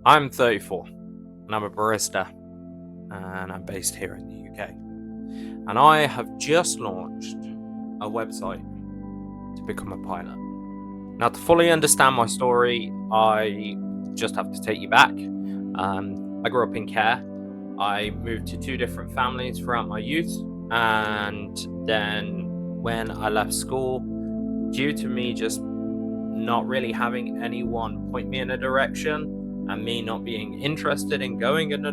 I'm 34 and I'm a barista, and I'm based here in the UK. And I have just launched a website to become a pilot. Now, to fully understand my story, I just have to take you back. I grew up in care. I moved to 2 different families throughout my youth, and then when I left school, due to me just not really having anyone point me in a direction and me not being interested in going in a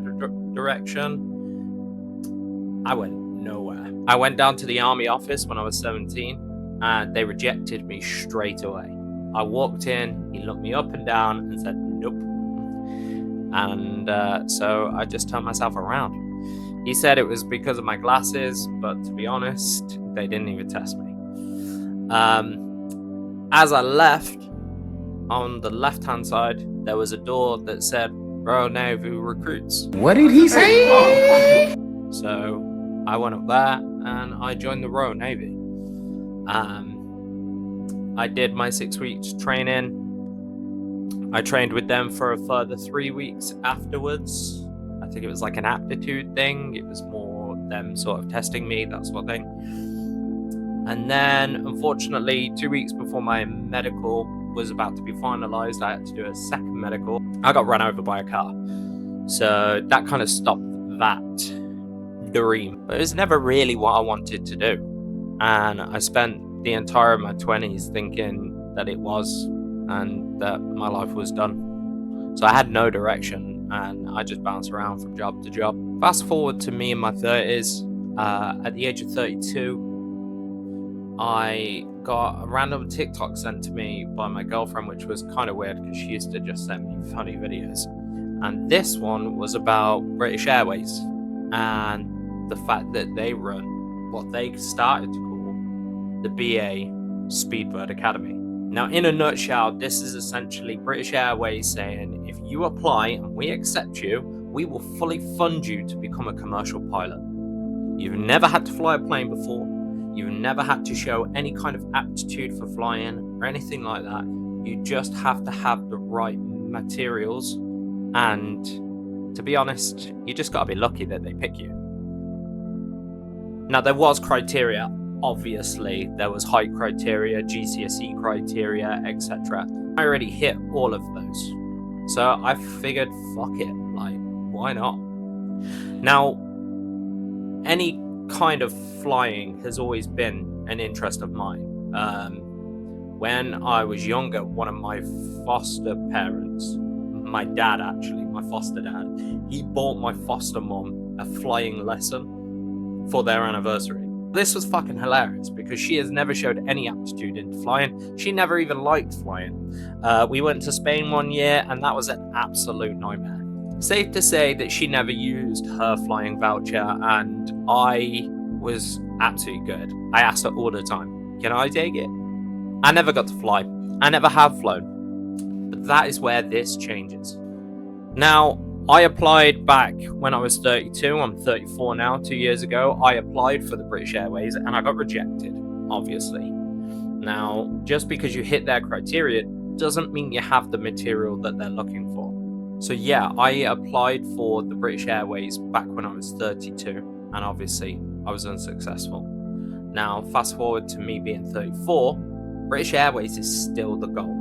direction, I went nowhere. I went down to the army office when I was 17 and they rejected me straight away. I walked in, he looked me up and down and said, nope. And so I just turned myself around. He said it was because of my glasses, but to be honest, they didn't even test me. As I left, on the left-hand side, there was a door that said Royal Navy recruits. What did he say? So I went up there and I joined the Royal Navy. I did my 6 weeks training. I trained with them for a further 3 weeks afterwards. I think it was like an aptitude thing. It was more them sort of testing me, that sort of thing. And then, unfortunately, 2 weeks before my medical was about to be finalized, I had to do a second medical. I got run over by a car. So that kind of stopped that dream. But it was never really what I wanted to do. And I spent the entire of my 20s thinking that it was, and that my life was done. So I had no direction and I just bounced around from job to job. Fast forward to me in my 30s. At the age of 32, I got a random TikTok sent to me by my girlfriend, which was kind of weird because she used to just send me funny videos. And this one was about British Airways and the fact that they run what they started to call the BA Speedbird Academy. Now, in a nutshell, this is essentially British Airways saying, if you apply and we accept you, we will fully fund you to become a commercial pilot. You've never had to fly a plane before. You've never had to show any kind of aptitude for flying or anything like that. You just have to have the right materials. And to be honest, you just got to be lucky that they pick you. Now, there was criteria. Obviously, there was height criteria, GCSE criteria, etc. I already hit all of those. So I figured, fuck it, like, why not? Now, any kind of flying has always been an interest of mine. When I was younger, one of my foster parents, my dad actually, my foster dad, he bought my foster mom a flying lesson for their anniversary. This was fucking hilarious because she has never showed any aptitude into flying. She never even liked flying. We went to Spain one year and that was an absolute nightmare. Safe to say that she never used her flying voucher and I was absolutely good. I asked her all the time, can I take it? I never got to fly. I never have flown. But that is where this changes. Now, I applied back when I was 32. I'm 34 now, 2 years ago. I applied for the British Airways and I got rejected, obviously. Now, just because you hit their criteria doesn't mean you have the material that they're looking for. So yeah, I applied for the British Airways back when I was 32 and obviously I was unsuccessful. Now, fast forward to me being 34, British Airways is still the goal.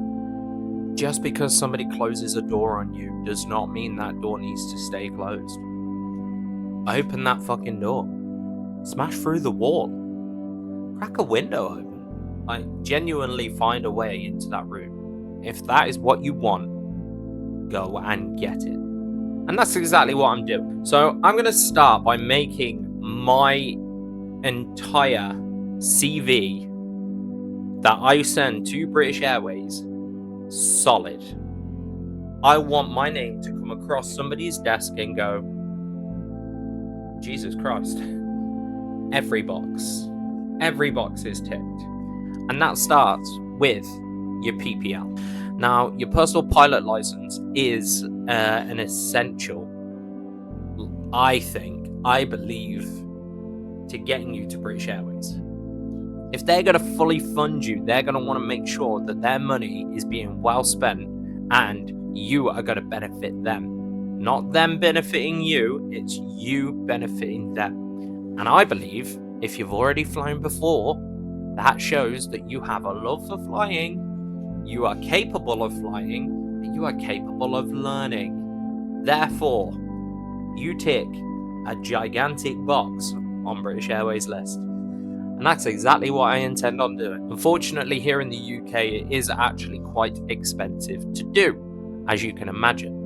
Just because somebody closes a door on you does not mean that door needs to stay closed. Open that fucking door. Smash through the wall. Crack a window open. Like, genuinely find a way into that room. If that is what you want, go and get it. And that's exactly what I'm doing. So I'm going to start by making my entire CV that I send to British Airways solid. I want my name to come across somebody's desk and go, Jesus Christ, every box is ticked. And that starts with your PPL. Now, your personal pilot license is an essential, I believe, to getting you to British Airways. If they're going to fully fund you, they're going to want to make sure that their money is being well spent and you are going to benefit them. Not them benefiting you, it's you benefiting them. And I believe if you've already flown before, that shows that you have a love for flying, you are capable of flying, and you are capable of learning. Therefore, you tick a gigantic box on British Airways list. And that's exactly what I intend on doing. Unfortunately, here in the UK, it is actually quite expensive to do, as you can imagine.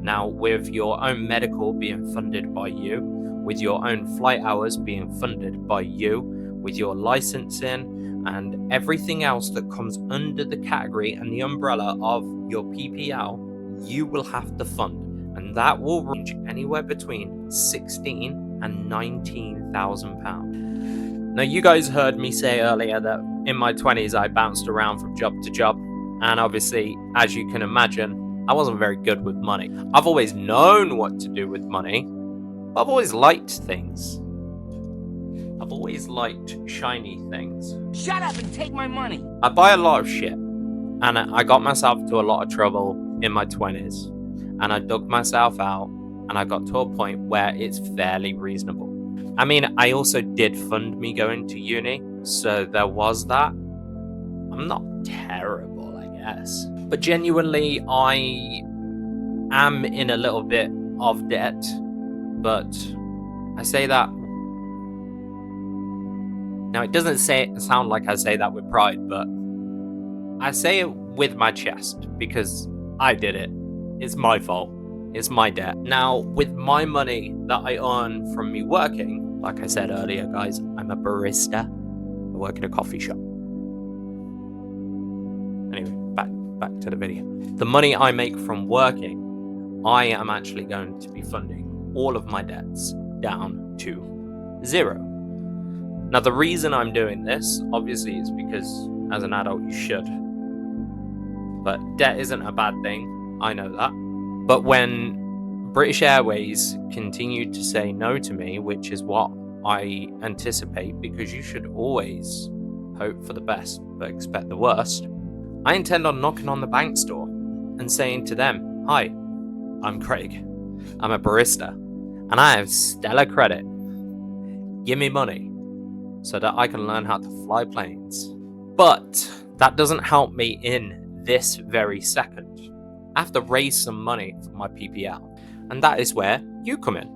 Now, with your own medical being funded by you, with your own flight hours being funded by you, with your licensing and everything else that comes under the category and the umbrella of your PPL, you will have to fund. And that will range anywhere between £16,000 and £19,000. Now, you guys heard me say earlier that in my 20s I bounced around from job to job, and obviously, as you can imagine, I wasn't very good with money. I've always known what to do with money, but I've always liked things. I've always liked shiny things. Shut up and take my money. I buy a lot of shit, and I got myself into a lot of trouble in my 20s, and I dug myself out, and I got to a point where it's fairly reasonable. I mean, I also did fund me going to uni, so there was that. I'm not terrible, I guess. But genuinely, I am in a little bit of debt. But I say that... Now, it doesn't sound like I say that with pride, but I say it with my chest because I did it. It's my fault. It's my debt. Now, with my money that I earn from me working, like I said earlier, guys, I'm a barista. I work in a coffee shop. Anyway, back to the video. The money I make from working, I am actually going to be funding all of my debts down to 0. Now, the reason I'm doing this, obviously, is because as an adult, you should. But debt isn't a bad thing. I know that. But when British Airways continued to say no to me, which is what I anticipate, because you should always hope for the best but expect the worst, I intend on knocking on the bank's door and saying to them, "Hi, I'm Craig. I'm a barista and I have stellar credit. Give me money so that I can learn how to fly planes." But that doesn't help me in this very second. I have to raise some money for my PPL. And that is where you come in.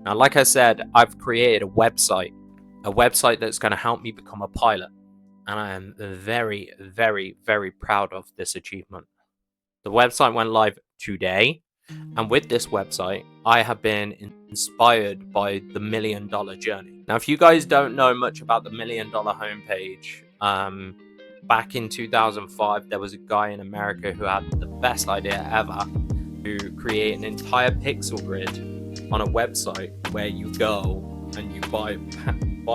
Now, like I said, I've created a website that's going to help me become a pilot. And I am very, very, very proud of this achievement. The website went live today. And with this website, I have been inspired by the $1 Million Journey. Now, if you guys don't know much about the $1 Million homepage, back in 2005, there was a guy in America who had the best idea ever to create an entire pixel grid on a website where you go and you buy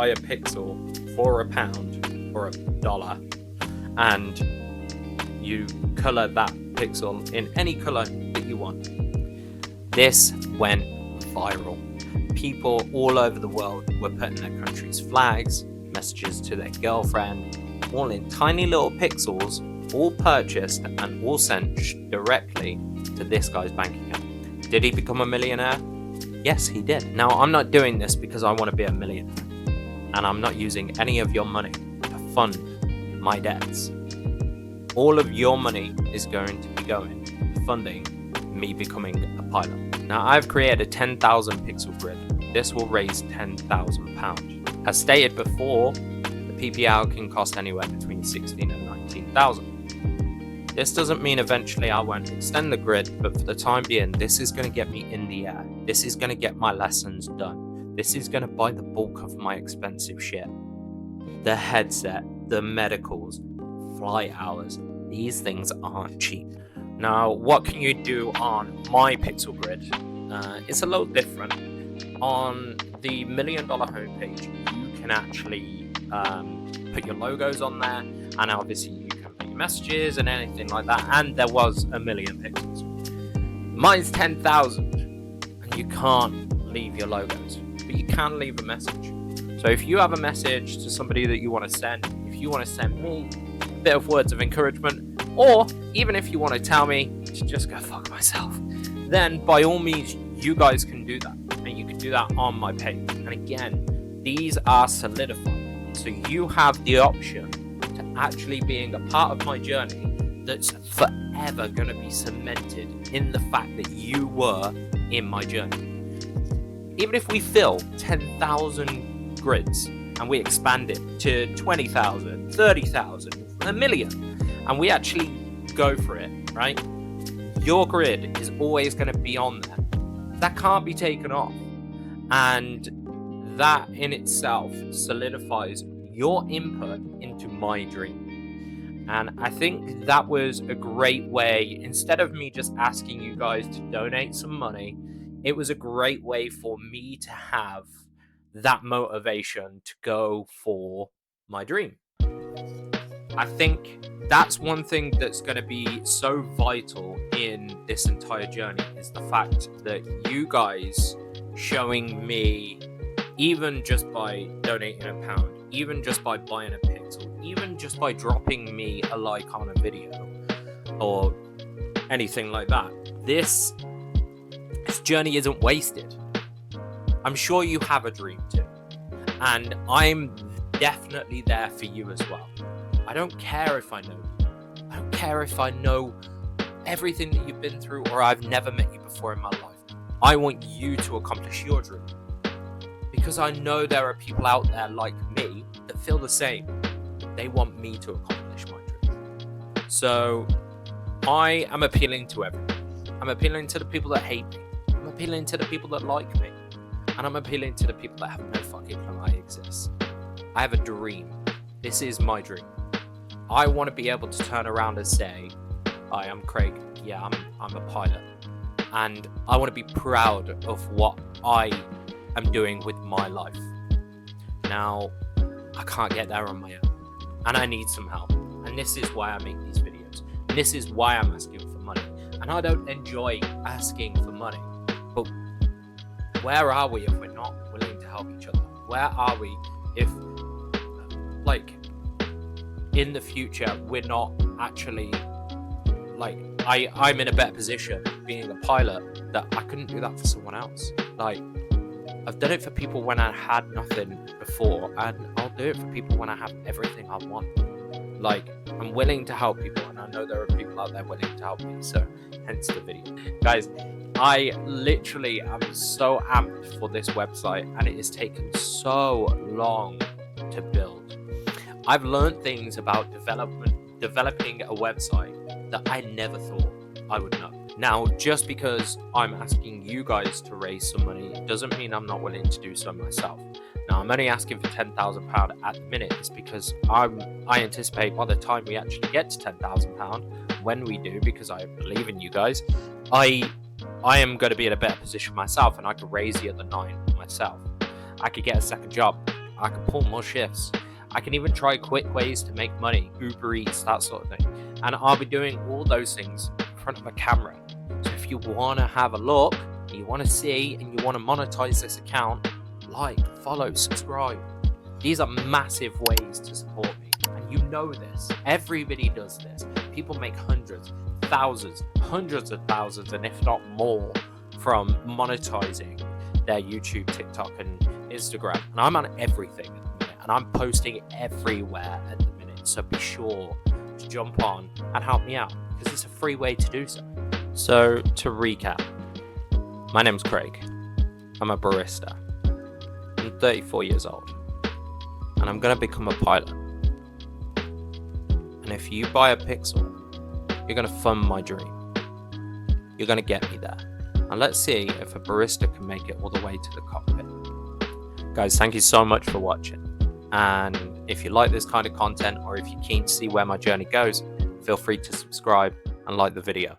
a pixel for £1 or $1, and you color that pixel in any color that you want. This went viral. People all over the world were putting their country's flags, messages to their girlfriend, all in tiny little pixels, all purchased and all sent directly to this guy's bank account. Did he become a millionaire? Yes, he did. Now, I'm not doing this because I want to be a millionaire, and I'm not using any of your money to fund my debts. All of your money is going to be going to funding me becoming a pilot. Now, I've created a 10,000 pixel grid. This will raise £10,000. As stated before, the PPL can cost anywhere between 16 and 19,000. This doesn't mean eventually I won't extend the grid, but for the time being, this is going to get me in the air. This is going to get my lessons done. This is going to buy the bulk of my expensive shit. The headset, the medicals, flight hours, these things aren't cheap. Now, what can you do on my pixel grid? It's a little different. On the $1 Million homepage, you can actually put your logos on there, and obviously you can put your messages and anything like that, and there was 1 million pixels. Mine's 10,000, and you can't leave your logos, but you can leave a message. So if you have a message to somebody that you want to send, if you want to send me a bit of words of encouragement, or even if you want to tell me to just go fuck myself, then by all means, you guys can do that. And you can do that on my page. And again, these are solidified. So you have the option to actually being a part of my journey that's forever going to be cemented in the fact that you were in my journey. Even if we fill 10,000 grids and we expand it to 20,000, 30,000, a million, and we actually go for it, right? Your grid is always going to be on there. That can't be taken off. And that in itself solidifies your input into my dream. And I think that was a great way, instead of me just asking you guys to donate some money, it was a great way for me to have that motivation to go for my dream. I think that's one thing that's going to be so vital in this entire journey, is the fact that you guys showing me, even just by donating £1, even just by buying a pixel, even just by dropping me a like on a video or anything like that, this journey isn't wasted. I'm sure you have a dream too, and I'm definitely there for you as well. I don't care if I know you. I don't care if I know everything that you've been through or I've never met you before in my life. I want you to accomplish your dream, because I know there are people out there like me that feel the same. They want me to accomplish my dream. So I am appealing to everyone. I'm appealing to the people that hate me. I'm appealing to the people that like me. And I'm appealing to the people that have no fucking clue I exist. I have a dream. This is my dream. I want to be able to turn around and say, "Hi, I'm Craig. Yeah, I'm a pilot." And I want to be proud of what I am doing with my life. Now, I can't get there on my own, and I need some help. And this is why I make these videos. And this is why I'm asking for money. And I don't enjoy asking for money. But where are we if we're not willing to help each other? Where are we if, like, in the future we're not actually, like, I'm in a better position being a pilot that I couldn't do that for someone else. Like, I've done it for people when I had nothing before, and I'll do it for people when I have everything I want. Like, I'm willing to help people, and I know there are people out there willing to help me, so hence the video. Guys, I literally am so amped for this website, and it has taken so long to build. I've learned things about developing a website that I never thought I would know. Now, just because I'm asking you guys to raise some money, it doesn't mean I'm not willing to do so myself. Now, I'm only asking for £10,000 at the minute. It's because I anticipate by the time we actually get to £10,000, when we do, because I believe in you guys, I am going to be in a better position myself, and I could raise the other 9 myself. I could get a second job. I could pull more shifts. I can even try quick ways to make money, Uber Eats, that sort of thing. And I'll be doing all those things in front of a camera. So if you want to have a look, you want to see, and you want to monetize this account, like, follow, subscribe. These are massive ways to support me. And you know this. Everybody does this. People make hundreds, thousands, hundreds of thousands, and if not more, from monetizing their YouTube, TikTok, and Instagram. And I'm on everything at the minute. And I'm posting everywhere at the minute. So be sure to jump on and help me out, because it's a free way to do so. So to recap, my name's Craig. I'm a barista. I'm 34 years old. And I'm going to become a pilot. And if you buy a pixel, you're going to fund my dream. You're going to get me there. And let's see if a barista can make it all the way to the cockpit. Guys, thank you so much for watching. And if you like this kind of content, or if you're keen to see where my journey goes, feel free to subscribe and like the video.